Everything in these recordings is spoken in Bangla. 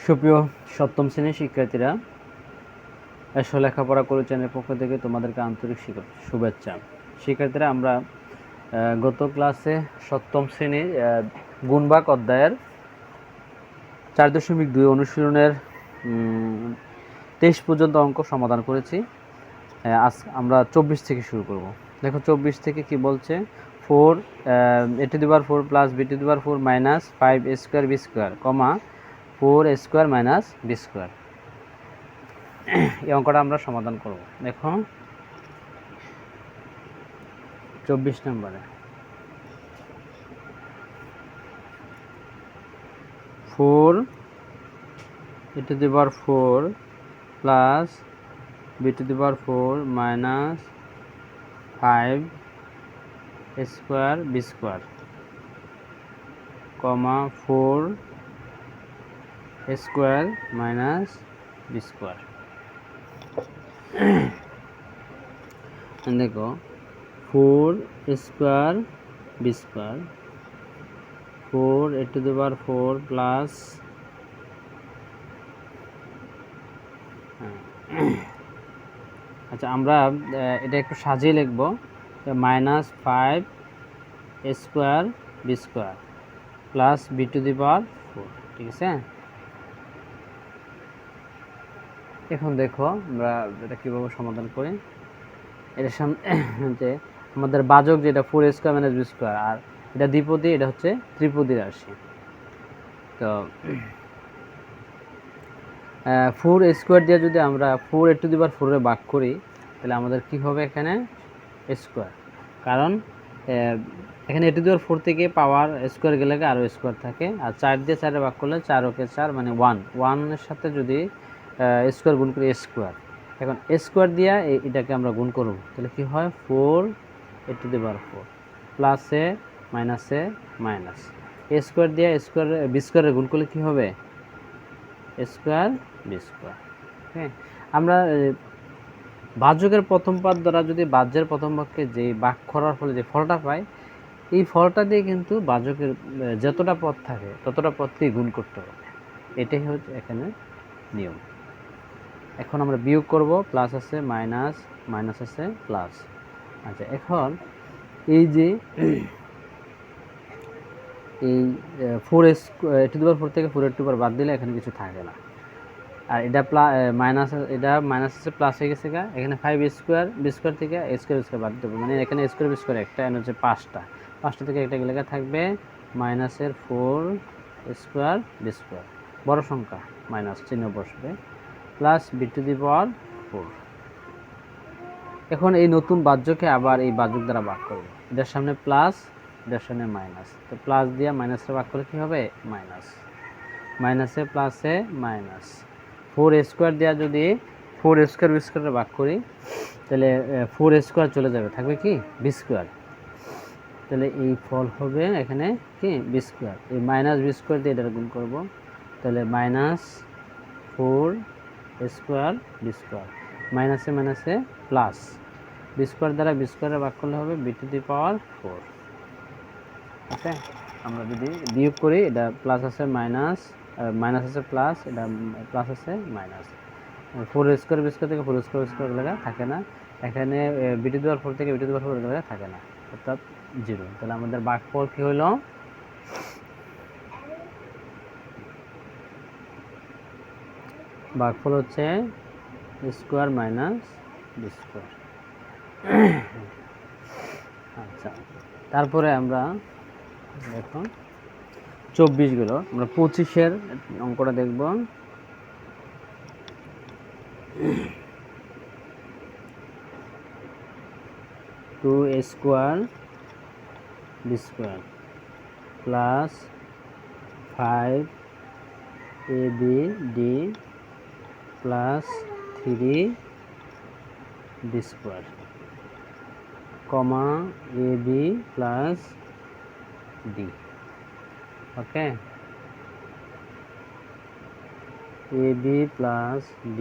সুপ্রিয় সপ্তম শ্রেণীর শিক্ষার্থীরা, এসো লেখাপড়া করে চ্যানেলের পক্ষ থেকে তোমাদেরকে আন্তরিক শুভেচ্ছা। শিক্ষার্থীরা, আমরা গত ক্লাসে সপ্তম শ্রেণীর গুণভাগ অধ্যায়ের 4.2 অনুশীলনের 23 পর্যন্ত অঙ্ক সমাধান করেছি। আজ আমরা 24 থেকে শুরু করব। দেখো 24 থেকে কি বলছে, 4 a⁴ plus b⁴ minus 5a² b² কমা 4a² মাইনাস b²। এই অঙ্কটা আমরা সমাধান করব। দেখো 24 নম্বরে 4a⁴ plus b⁴ minus 5a² b² কমা 4a² মাইনাস b²। দেখো 4a² b² 4a⁴ প্লাস আচ্ছা, আমরা এটা একটু সাজিয়ে লিখব, minus 5a² b² plus b⁴ ঠিক আছে। এখন দেখো আমরা এটা কীভাবে সমাধান করি। এটার সামনে যে আমাদের বাজক যেটা 4a² মাইনাস b² আর এটা দ্বিপদী, এটা হচ্ছে ত্রিপদী রাশি। তো 4a² দিয়ে যদি আমরা 4a⁴ এ ভাগ করি তাহলে আমাদের কি হবে, এখানে স্কোয়ার, কারণ এখানে a⁴ থেকে পাওয়ার স্কোয়ার গেলে আরও স্কোয়ার থাকে, আর 4 দিয়ে 4 ভাগ করলে 4 × 4 মানে 1 এর সাথে যদি স্কোয়ার গুণ করি স্কোয়ার। এখন স্কোয়ার দিয়ে এটাকে আমরা গুণ করব, তাহলে কি হয় 4a⁴ প্লাসে মাইনাসে মাইনাস স্কোয়ার দিয়ে স্কোয়ার b² গুণ করলে কি হবে স্কোয়ার b²। হ্যাঁ, আমরা ভাজকের প্রথম পদ দ্বারা যদি ভাজ্যের প্রথম পদকে যে ভাগ করার ফলে যে ফলটা পাই, এই ফলটা দিয়ে কিন্তু ভাজকের যতটা পদ থাকে ততটা পদকেই গুণ করতে হবে। এটাই হচ্ছে এখানে নিয়ম। এখন আমরা বিয়োগ করব, প্লাস আছে মাইনাস, মাইনাস আছে প্লাস। আচ্ছা, এখন এই যে এই 4a⁴ থেকে 4a² বাদ দিলে এখানে কিছু থাকে না, আর এটা মাইনাস, এটা মাইনাস আছে প্লাস হয়ে গেছে। এখানে 5a² b² থেকে a² বাদ দেবো, মানে এখানে a² b² একটা, এখানে হচ্ছে 5টা থেকে একটা গেলে থাকবে মাইনাসের 4a² b², বড় সংখ্যা মাইনাস চিহ্ন বসবে, প্লাস b⁴। এখন এই নতুন বাহ্যকে আবার এই বাহ্যক দ্বারা ভাগ করব, এটার সামনে প্লাস, এটার সামনে মাইনাস, তো প্লাস দিয়ে মাইনাসে ভাগ করলে কী হবে মাইনাস, মাইনাসে প্লাসে মাইনাস। 4a² দেওয়া যদি 4a² b² ভাগ করি তাহলে 4a² চলে যাবে, থাকবে কি b², তাহলে এই ফল হবে এখানে কি b²। এই মাইনাস b² দিয়ে এটা গুণ করব, তাহলে মাইনাস 4a² b², মাইনাসে মাইনাসে প্লাস, b² দ্বারা b² ভাগ করলে হবে b⁴। ওকে, আমরা যদি বিয়োগ করি, এটা প্লাস আছে মাইনাস, মাইনাস আছে প্লাস, এটা প্লাস আছে মাইনাস। 4a² b² থেকে 4a² b² লেখা থাকে না, এখানে b⁴ থেকে b⁴ লেখা থাকে না, অর্থাৎ 0। তাহলে আমাদের ভাগফল কি হলো, ভাগফল হচ্ছে স্কোয়ার মাইনাস b²। আচ্ছা, তারপরে আমরা দেখো 24 গেলো, আমরা 25-এর অঙ্কটা দেখব। 2a² b² plus 5ab plus 3b² কমা ab প্লাস d। ওকে, ab plus d,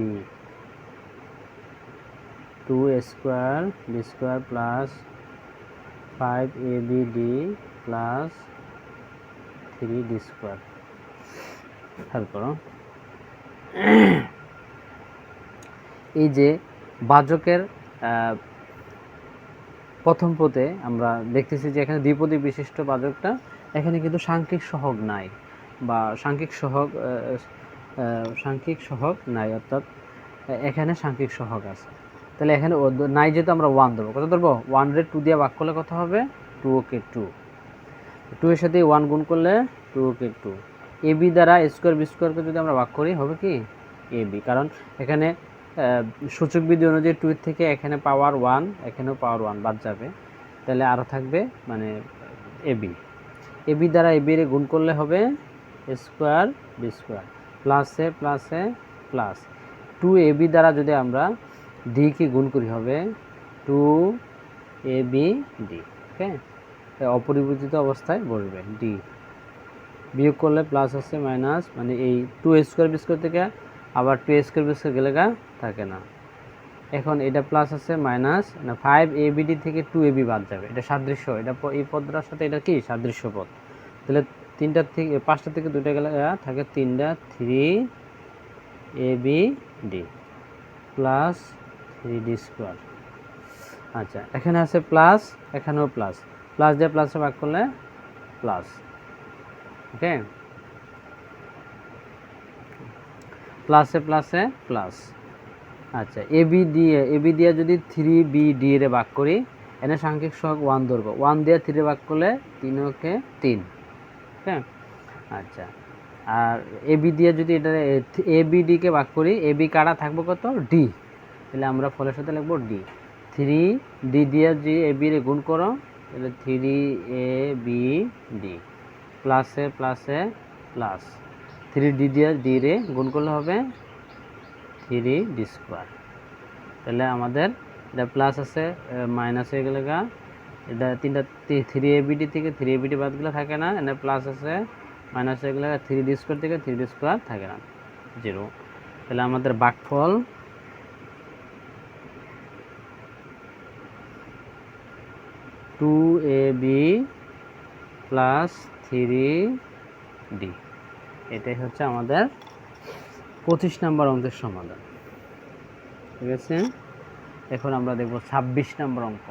2a² b² plus 5abd plus 3d²। খেয়াল করো, এই যে বাচকের প্রথম পদে আমরা দেখতেছি যে এখানে দ্বিপদী বিশিষ্ট বাচকটা, এখানে কিন্তু সাংখ্যিক সহগ নাই বা সাংখ্যিক সহগ নাই, অর্থাৎ এখানে সাংখ্যিক সহগ আছে। তাহলে এখানে নাই যেহেতু আমরা 1 দেবো। কত ধরবো? 1 রে 2 দিয়ে ভাগ করলে কত হবে? 2 ওকে 2, 2 এর সাথে 1 গুণ করলে 2 ওকে 2। ab দ্বারা স্কোয়ার বি স্কোয়ারকে যদি আমরা ভাগ করি হবে কি ab, কারণ এখানে সূচক বিধি অনুযায়ী 2 থেকে এখানে পাওয়ার 1, এখানেও পাওয়ার 1 বাদ যাবে, তাহলে আরও থাকবে মানে ab। ab দ্বারা ab রে গুণ করলে হবে স্কোয়ার বি স্কোয়ার, প্লাসে প্লাসে প্লাস 2 ab দ্বারা যদি আমরা d কে গুণ করি হবে 2 ab d। ওকে, অপরিবর্তিত অবস্থায় বসবে d, বিয়োগ করলে প্লাস আছে মাইনাস, মানে এই 2 স্কোয়ার বি স্কোয়ার থেকে আবার 2 স্কোয়ার বি স্কোয়ার গেলে থাকে না। এখন এটা প্লাস আছে মাইনাস, না 5 abd থেকে 2 ab বাদ যাবে, এটা সাদৃশ্য, এটা এই পদটার সাথে এটা কি সাদৃশ্য পদ। তাহলে 3টা থেকে 5টা থেকে 2টা গেলে থাকে 3টা 3 abd প্লাস 3d স্কোয়ার। আচ্ছা, এখানে আছে প্লাস, এখানেও প্লাস, প্লাস দিয়ে প্লাসে ভাগ করলে প্লাস। ওকে, প্লাসে প্লাসে প্লাস। আচ্ছা, এবি দিয়ে যদি 3bd রে ভাগ করি, এনে সাংখ্যিক সহগ 1 ধরবো, 1 দিয়ে 3 ভাগ করলে 3 ওকে 3। ওকে, আচ্ছা, আর এবি দিয়ে যদি এটা abd কে ভাগ করি, এবি কাটা থাকবে কত? d, তাহলে আমরা ফলের সাথে লিখবো d। 3d দিয়ে যদি এবি রে গুণ করো তাহলে 3abd প্লাসে প্লাসে প্লাস, 3d দিয়ে d রে গুণ করলে হবে 3d স্কোয়ার। তাহলে আমাদের এটা প্লাস আছে মাইনাস হয়ে গেলে এটা 3টা 3abd থেকে 3abd বাদ গেলে থাকে না, এটা প্লাস আছে মাইনাস হয়ে গেলে 3d স্কোয়ার থেকে 3d স্কোয়ার থাকে না, 0। তাহলে আমাদের ভাগফল টু ab প্লাস 3d, এটাই হচ্ছে আমাদের 25 নম্বর অঙ্কের সমাধান। ঠিক আছে, এখন আমরা দেখব 26 নম্বর অঙ্ক।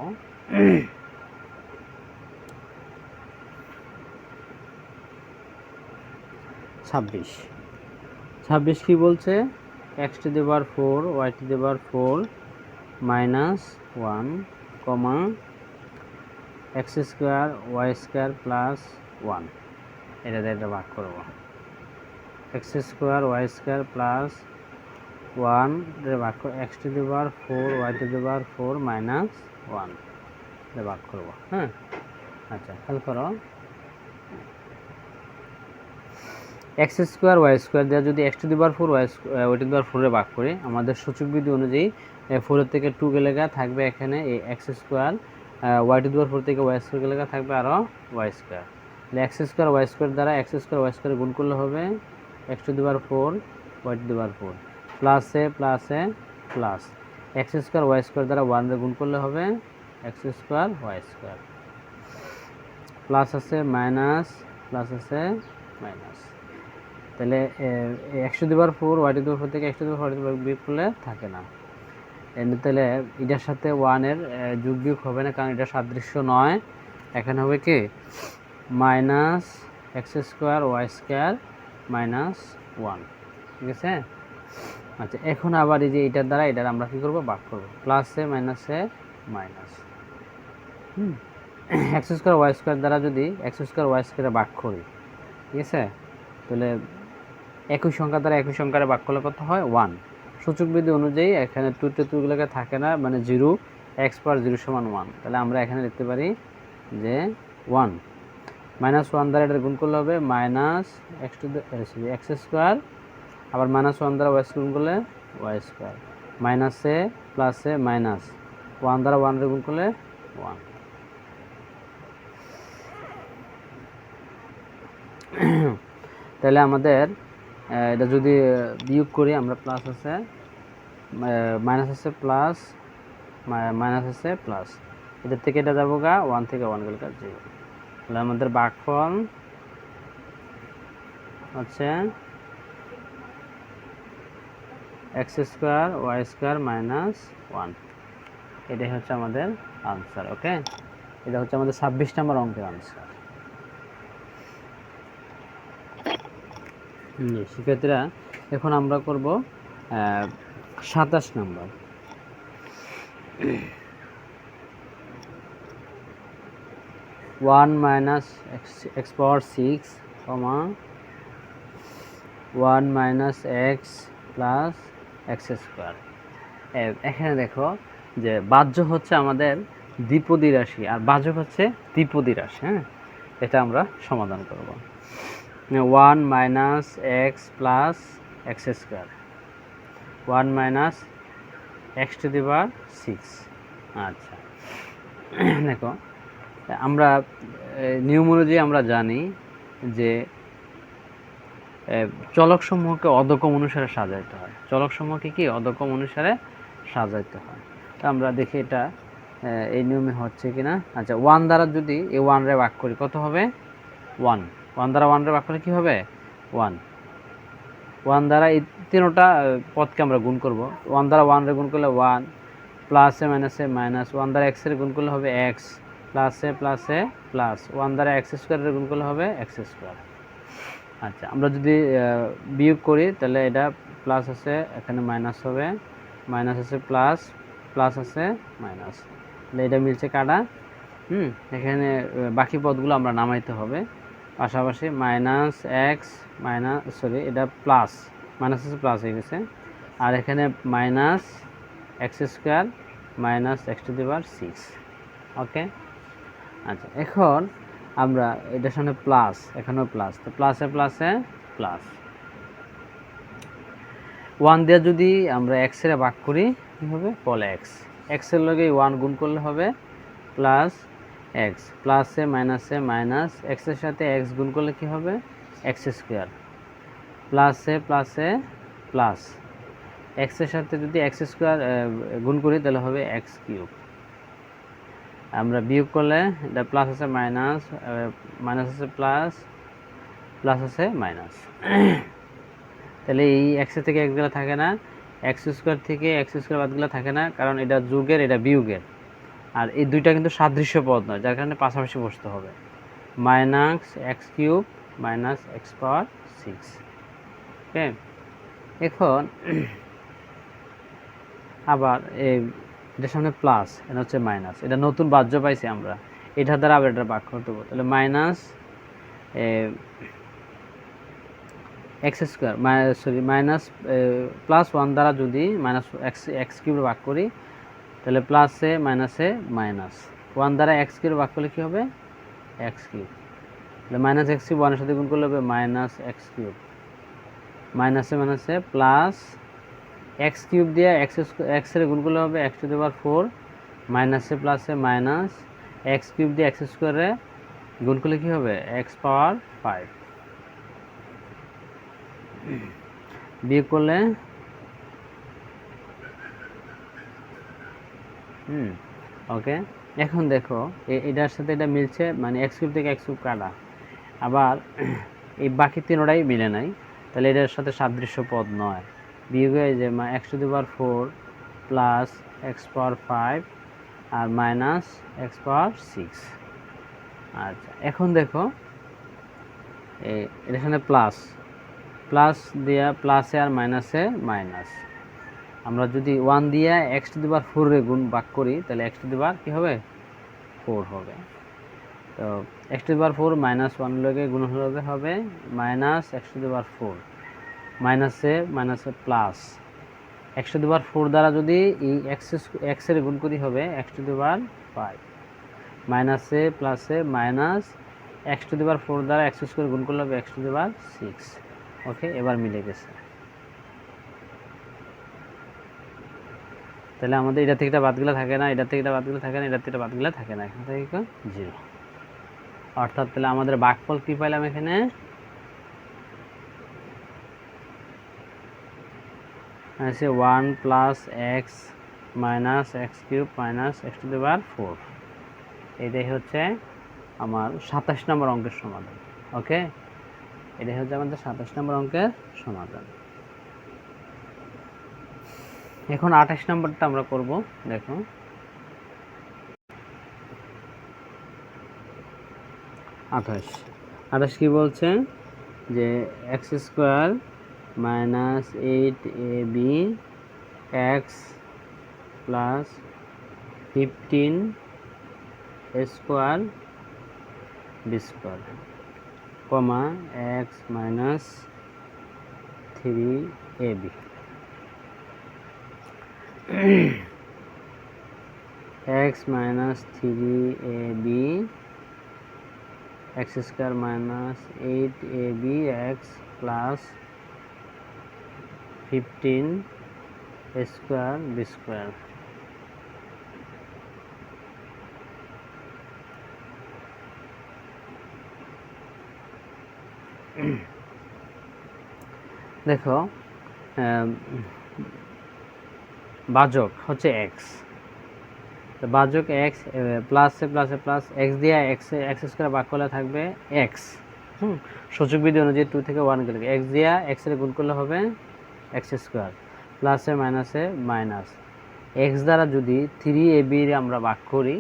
26 কি বলছে? x to the power 4 y to the power 4 minus 1 comma x square y square plus 1, এটা দিয়ে এটা ভাগ করব। x square y square plus 1 এর ভাগ করে x to the power 4 y to the power 4 minus 1 এর ভাগ করব। হ্যাঁ, আচ্ছা, খেয়াল করো, x স্কোয়ার y স্কোয়ার দিয়ে যদি x to the power 4 y to the power 4 এ ভাগ করি, আমাদের সূচক বিধি অনুযায়ী 4 এর থেকে 2 গেলে থাকবে এখানে এই x square, y to the power 4 থেকে y স্কোয়ার গেলে থাকবে আরও y স্কোয়ার। তাহলে x স্কোয়ার y স্কোয়ার দ্বারা x স্কোয়ার y স্কোয়ার গুণ করলে হবে x to the power 4 y to the power 4 প্লাসে প্লাসে plus, x square y square দ্বারা 1 রে গুণ করলে হবে x square y square, plus আছে মাইনাস, প্লাস আছে মাইনাস। তাহলে x to the power 4 y to the power 4 থেকে x টু দি পাওয়ার 4 বিয়োগ করলে থাকে না, তাহলে এটার সাথে 1 এর যোগ বিয়োগ হবে না, কারণ এটা সাদৃশ্য নয়। এখানে হবে কি minus x square y square minus 1। ঠিক আছে, আচ্ছা, এখন আবার এই যে এটার দ্বারা এটার আমরা কী করবো? ভাগ করবো, প্লাসে মাইনাসে minus. x square y square দ্বারা যদি x স্কোয়ার y স্কোয়ারে ভাগ করি, ঠিক আছে, তাহলে একই সংখ্যা দ্বারা একই সংখ্যারে ভাগ করলে কত হয়? 1। সূচক বিধি অনুযায়ী এখানে 2 থাকে না, মানে 0, x পাওয়ার 0 সমান 1। তাহলে আমরা এখানে লিখতে পারি যে 1 মাইনাস 1 দ্বারা এটা গুণ করলে হবে মাইনাস x স্কোয়ার, আবার মাইনাস 1 দ্বারা y স্কোয়ার গুণ করলে y স্কোয়ার, মাইনাসে প্লাসে মাইনাস, 1 দ্বারা 1 রে গুণ করলে 1। তাহলে আমাদের এটা যদি বিয়োগ করি আমরা, প্লাস আছে মাইনাস আছে প্লাস মাইনাস আছে প্লাস, এটার থেকে এটা যাবো 1 থেকে 1 গেলে 0। তাহলে আমাদের ভাগফল হচ্ছে x square y square minus 1, এটাই হচ্ছে আমাদের আনসার। ওকে, এটা হচ্ছে আমাদের 26 নম্বর অঙ্কের আনসার। শিক্ষার্থীরা এখন আমরা করব 27 নম্বর। 1 minus x power 6, 1 minus x plus x square. এখানে দেখো যে বাহ্য হচ্ছে আমাদের দ্বিপদী রাশি আর ভাজক হচ্ছে ত্রিপদী রাশি। হ্যাঁ, এটা আমরা সমাধান করব। 1 minus x plus x square, 1 minus x to the power 6। আচ্ছা, দেখো আমরা নিয়ম অনুযায়ী আমরা জানি যে চলকসমূহকে অধক্রম অনুসারে সাজাইতে হয়। চলকসমূহকে কি অধক্রম অনুসারে সাজাইতে হয়। তো আমরা দেখি এটা এই নিয়মে হচ্ছে কিনা। আচ্ছা, 1 দ্বারা যদি এই 1 রে ভাগ করি কত হবে? 1। 1 দ্বারা 1 রে ভাগ করলে কি হবে? 1। 1 দ্বারা এই তিনটা পদকে আমরা গুণ করব। 1 দ্বারা 1 রে গুণ করলে 1, প্লাসে মাইনাসে মাইনাস, 1 দ্বারা এক্স এর গুণ করলে হবে এক্স, প্লাসে প্লাসে প্লাস, 1 দ্বারা এক্স স্কোয়ারের গুণ করলে হবে এক্স স্কোয়ার। আচ্ছা, আমরা যদি বিয়োগ করি তাহলে এটা প্লাস আছে, এখানে মাইনাস হবে, মাইনাস আছে প্লাস, প্লাস আছে মাইনাস, তাহলে এটা মিলছে কাটা। এখানে বাকি পদগুলো আমরা নামাইতে হবে। পাশাপাশি মাইনাস এক্স মাইনাস, সরি এটা প্লাস, মাইনাস আছে প্লাস হয়ে গেছে, আর এখানে minus x square minus x to the power 6। Okay, আচ্ছা এখন আমরা এটার সামনে প্লাস, এখানেও প্লাস, তো প্লাসে প্লাসে প্লাস। 1 দিয়ে যদি আমরা এক্স এর ভাগ করি কী হবে? পল এক্স, এক্সের লগে 1 গুণ করলে হবে প্লাস এক্স, প্লাসে মাইনাসে মাইনাস, এক্সের সাথে এক্স গুণ করলে কি হবে? এক্স স্কোয়ার, প্লাসে প্লাসে প্লাস, এক্সের সাথে যদি এক্স স্কোয়ার গুণ করি তাহলে হবে এক্স কিউব। আমরা বিয়োগ করলে এটা প্লাস আছে মাইনাস, মাইনাস আছে প্লাস, প্লাস আছে মাইনাস, তাহলে এই এক্স থেকে এক্সগুলো থাকে না, এক্স স্কোয়ার থেকে এক্স স্কোয়ার বাদগুলো থাকে না, কারণ এটা যোগের এটা বিয়োগের, আর এই দুইটা কিন্তু সাদৃশ্য পদ নয়, যার কারণে পাশাপাশি বসতে হবে। Minus x cube minus x power 6। Okay, এখন আবার এটার সামনে প্লাস, এটা হচ্ছে মাইনাস, এটা নতুন বাহ্য পাইছি আমরা, এটার দ্বারা আবার এটা ভাগ করতে হবে, তাহলে minus x square, sorry minus plus 1 দ্বারা যদি মাইনাস এক্স কিউব ভাগ করি তাহলে প্লাসে মাইনাসে মাইনাস, 1 দ্বারা এক্স কিউব ভাগ করলে কী হবে? এক্স কিউব, তাহলে মাইনাস এক্স কিউব 1 এর সাথে গুণ করলে হবে মাইনাস এক্স কিউব, মাইনাসে মাইনাসে প্লাস, এক্স কিউব দিয়ে এক্স এর গুণ করলে হবে এক্স টু দি পাওয়ার 4, মাইনাসে প্লাসে মাইনাস, এক্স কিউব দিয়ে এক্স স্কোয়ারে গুণ করলে কী হবে? এক্স পাওয়ার 5, বিয়োগ করলে ওকে, এখন দেখো এটার সাথে এটা মিলছে, মানে এক্স কিউব থেকে এক্স কিউব কাটা, আবার এই বাকি তিনটাই মিলে নাই, তাহলে এটার সাথে সাদৃশ্য পদ নয়, বিয়োগ হয়ে যে x to the power 4 plus x power 5 আর মাইনাস এক্স পাওয়ার 6। আচ্ছা, এখন দেখো এটার সাথে প্লাস, প্লাস দিয়া প্লাসে আর মাইনাসে মাইনাস, আমরা যদি 1 দিয়ে এক্স টু দি পাওয়ার 4 এর গুণ ভাগ করি তাহলে এক্স টু দি পাওয়ার কী হবে? 4 হবে। তো x to the power 4 minus 1 লগে গুণ হলে হবে minus x to the power 4, মাইনাসে মাইনাসে plus, x to the power 4 দ্বারা যদি এই এক্স এর গুণ করি হবে এক্স টু দি পাওয়ার 5, মাইনাসে প্লাসে minus, x to the power 4 দ্বারা এক্স স্কোয়ার গুণ করলে হবে এক্স টু দি পাওয়ার 6। ওকে, এবার মিলে গেছে। তাহলে আমাদের এটা থেকে এটা বাদগুলো থাকে না, এটা থেকে এটা বাদগুলো থাকে না, এটা থেকে এটা বাদগুলো থাকে না, এখান থেকে 0, অর্থাৎ তাহলে আমাদের ভাগফল কী পাইলাম? এখানে আছে 1 plus x minus x cube minus x to the power 4। এটাই হচ্ছে আমার 27 নম্বর অঙ্কের সমাধান। ওকে, এটাই হচ্ছে আমাদের 27 নম্বর অঙ্কের সমাধান। এখন 28 নম্বরটা আমরা করব। দেখো 28 কি বলছে যে x square minus 8ab x plus 15 square b square comma x minus 3ab x minus 3ab x square minus 8ab x plus 15 square b square দেখো ভাজক হচ্ছে x, ভাজক x প্লাসে প্লাসে প্লাস x দিয়ে x স্কয়ার ভাগ করলে থাকবে x। সূচক বিধি অনুযায়ী 2 থেকে 1 গেলে x দিয়ে x এর গুণ করলে হবে x স্কয়ার, প্লাসে মাইনাসে মাইনাস। x দ্বারা যদি 3ab এর আমরা ভাগ করি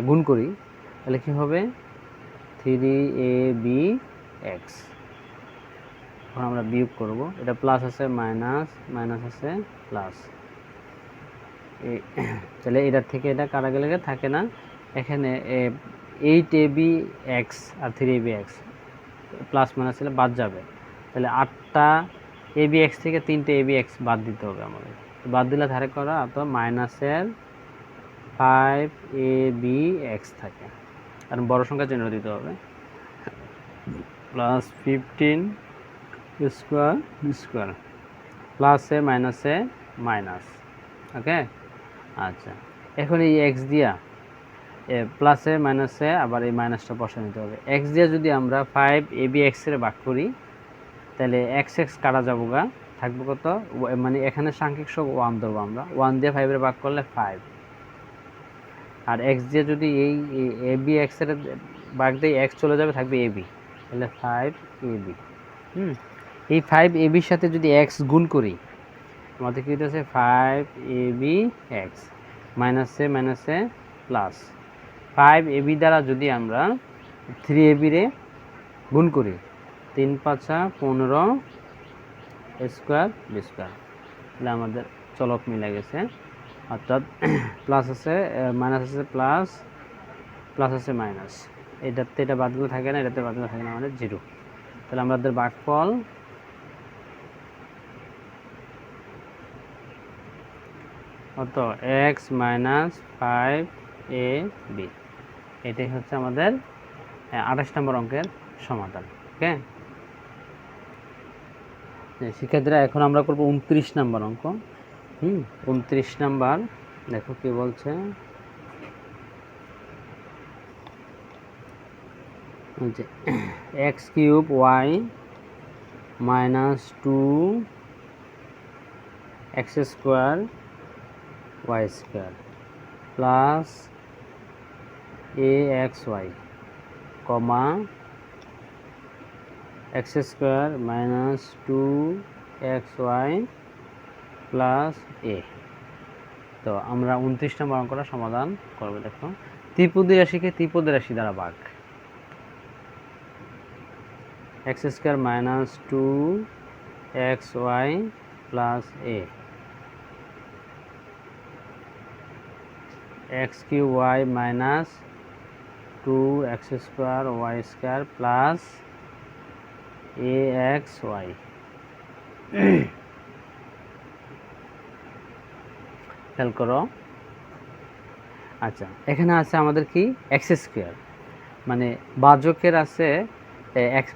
গুণ করি তাহলে কি হবে 3abx। এখন আমরা বিয়োগ করব, এটা প্লাস আছে মাইনাস, মাইনাস আছে প্লাস, তাহলে এটার থেকে এটা কাটা গেলে থাকে না। এখানে 8abx আর 3abx প্লাস মাইনাস হলে বাদ যাবে, তাহলে 8টা abx থেকে 3টে abx বাদ দিতে হবে আমাদের। বাদ দিলে ধারে করা তো মাইনাসের 5abx থাকে, কারণ বড় সংখ্যা চিহ্ন দিতে হবে, প্লাস 15 স্কোয়ার বি স্কোয়ার প্লাসে মাইনাসে মাইনাস। ওকে, আচ্ছা এখন এই এক্স দিয়া প্লাসে মাইনাসে আবার এই মাইনাসটা বসে নিতে হবে। এক্স দিয়ে যদি আমরা 5abx এর ভাগ করি তাহলে এক্স এক্স কাটা যাবো গা, থাকবো কত, মানে এখানে সাংখ্যিক সহগ 1 ধরবো আমরা, 1 দিয়ে 5 এর ভাগ করলে 5, আর এক্স দিয়ে যদি এই abx এর ভাগ দিয়ে এক্স চলে যাবে থাকবে ab, তাহলে 5ab। এই 5ab সাথে যদি এক্স গুণ করি আমাদের কি হচ্ছে 5abx মাইনাসে মাইনাসে প্লাস 5ab দ্বারা যদি আমরা 3ab রে গুণ করি 3 5 15 স্কোয়ার বি স্কোয়ার, তাহলে আমাদের চলক মিলে গেছে, অর্থাৎ প্লাস আছে মাইনাস আছে প্লাস, প্লাস আছে মাইনাস, এটাতে এটা বাদগুলো থাকে না, এটাতে বাদগুলো থাকে না, মানে 0। তাহলে আমাদের ভাগফল কত x মাইনাস 5ab, এটাই হচ্ছে আমাদের 28 নম্বর অঙ্কের সমাধান। ওকে শিক্ষার্থীরা, এখন আমরা করব 29 নম্বর অঙ্ক। 29 নাম্বার দেখো কি বলছে, x cube y minus 2x square y square plus axy comma x square minus 2xy plus a। তো আমরা 29 নম্বর অঙ্কটা সমাধান করব। দেখো ত্রিপদী রাশিকে ত্রিপদী রাশি দ্বারা ভাগ, x square minus 2xy plus a, x cube y minus 2x square y square plus axy। খেয়াল করো, আচ্ছা এখানে আছে আমাদের কি এক্স স্কোয়ার, মানে ভাজকের আছে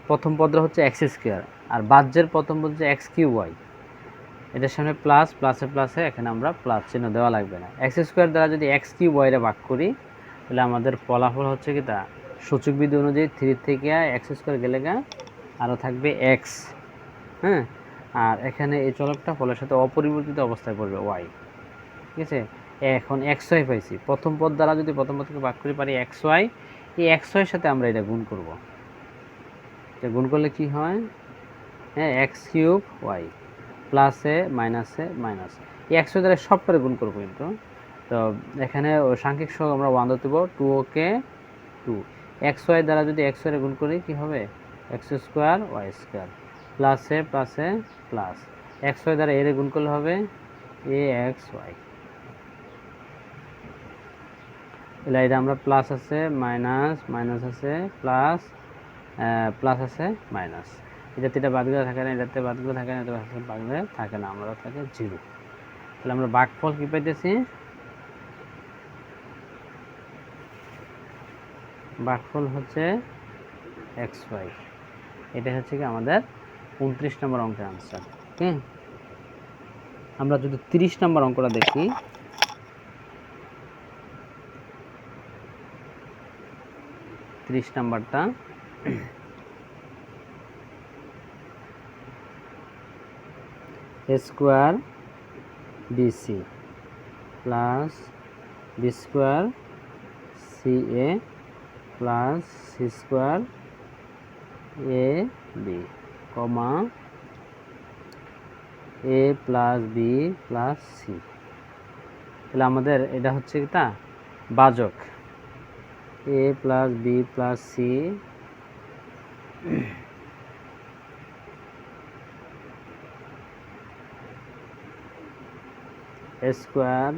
প্রথম পদটা হচ্ছে এক্স স্কোয়ার, আর ভাজ্যের প্রথম পদ হচ্ছে এক্স কিউ ওয়াই, এটার সামনে প্লাস, প্লাসে প্লাসে এখানে আমরা প্লাস চিহ্ন দেওয়া লাগবে না। এক্স স্কোয়ার দ্বারা যদি এক্স কিউ ওয়াইরে ভাগ করি তাহলে আমাদের ফলাফল হচ্ছে কি তা সূচক বিধি অনুযায়ী 3 থেকে এক্স স্কোয়ার গেলে গা আরও থাকবে এক্স। হ্যাঁ, আর এখানে এই চলকটা ফলের সাথে অপরিবর্তিত অবস্থায় পড়বে ওয়াই। ঠিক আছে, এখন এক্স ওয়াই পাইছি, প্রথম পদ দ্বারা যদি প্রথম পদকে ভাগ করে পারি এক্স ওয়াই, এই এক্স ওয়াইয়ের সাথে আমরা এটা গুণ করব। এটা গুণ করলে কি হয়, হ্যাঁ এক্স কিউব ওয়াই প্লাসে মাইনাসে মাইনাস, এই একশো দ্বারা সবটারে গুণ করবো কিন্তু। তো এখানে সাংখ্যিক সহগ আমরা 1 ধরতে পারবো, 2 ওকে 2, এক্স ওয়াই দ্বারা যদি এক্স ওয়াই গুণ করি কি হবে, এক্স স্কোয়ার ওয়াই স্কোয়ার, প্লাসে প্লাসে প্লাস, এক্স ওয়াই দ্বারা এর গুণ করলে হবে এ এক্স ওয়াই। তাহলে এটা আমরা প্লাস আছে মাইনাস, মাইনাস আছে প্লাস, প্লাস আছে মাইনাস, এটাতে এটা বাদ গেলে থাকে না, এটাতে বাদ গেলে থাকে না, এটা বাদ গেলে থাকে না, আমরা থাকে 0। তাহলে আমরা ভাগফল কি পাইতেছি, ভাগফল হচ্ছে এক্স ওয়াই। এটা হচ্ছে কি আমাদের 29 নম্বর অঙ্কের আনসার। ওকে, আমরা যদি 30 নম্বর অঙ্কটা দেখি, নাম্বারটা a square b c plus b square c a plus c square a b comma a plus b plus c. তাহলে আমাদের এটা হচ্ছে কি তা বাজক, a plus b plus c square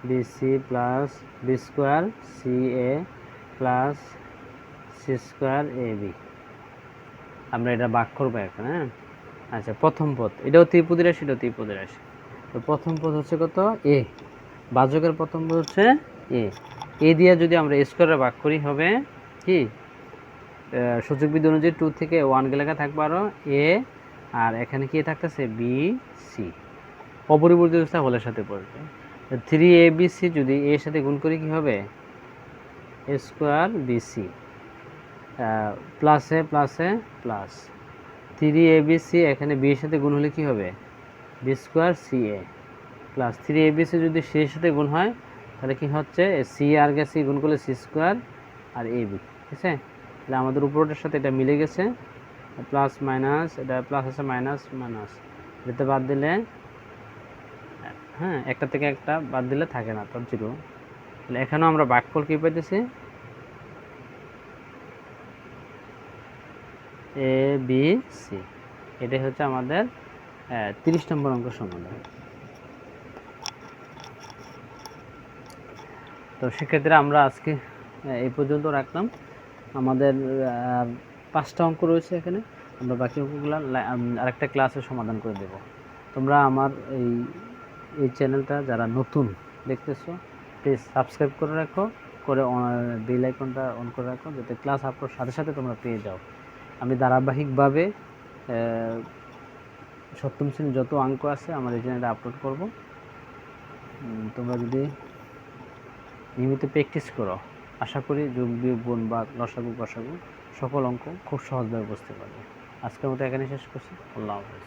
b c plus b square c a plus c square a b. আমরা এটা ভাগ করবো এখন। হ্যাঁ, আচ্ছা, প্রথম পদ এটাও ত্রিপদী রাশি, এটাও ত্রিপদী রাশি। তো প্রথম পদ হচ্ছে কত, এ, বাজকের প্রথম পদ হচ্ছে এ দিয়ে যদি আমরা স্কোয়ারে ভাগ করি হবে কি, সূচক বিধি অনুযায়ী 2 থেকে 1 লেখা থাকবে আরও এ, আর এখানে কি থাকতেছে বি সি, অপরিবর্তিত অবস্থা হলের সাথে পড়বে। 3abc যদি এর সাথে গুণ করি কি হবে, এ স্কোয়ার বিসি প্লাসে প্লাসে প্লাস 3abc, এখানে বি এর সাথে গুণ হলে কি হবে, B square c a plus 3abc যদি সি এর সাথে গুণ হয় তাহলে কি হচ্ছে, সি আর সি গুণ করলে C square R A B. ঠিক আছে, তাহলে আমাদের উপরটার সাথে এটা মিলে গেছে, প্লাস মাইনাস, এটা প্লাস আছে মাইনাস মাইনাস, এটাতে বাদ দিলে, হ্যাঁ, একটা থেকে একটা বাদ দিলে থাকে না, তো 0। তাহলে এখানেও আমরা ভাগফল কি পাইতেছি, এ বি সি। এটাই হচ্ছে আমাদের 30 নম্বর অঙ্ক সমাধান। তো সেক্ষেত্রে আমরা আজকে এই পর্যন্ত রাখলাম। আমাদের 5টা অঙ্ক রয়েছে এখানে, আমরা বাকি অঙ্কগুলো আরেকটা ক্লাসে সমাধান করে দেব। তোমরা আমার এই চ্যানেলটা যারা নতুন দেখতেছো প্লিজ সাবস্ক্রাইব করে রাখো, করে বেল আইকনটা অন করে রাখো, যাতে ক্লাস আপলোড সাথে সাথে তোমরা পেয়ে যাও। আমি ধারাবাহিকভাবে সপ্তম শ্রেণীর যত অঙ্ক আছে আমার এই চ্যানেলে আপলোড করব। তোমরা যদি নিয়মিত প্র্যাকটিস করো, আশা করি যোগ বিয়োগ গুণ বা লসাগু গসাগু সকল অঙ্ক খুব সহজভাবে বুঝতে পারবে। আজকের মতো এখানে শেষ করছি। আল্লাহ হাফেজ।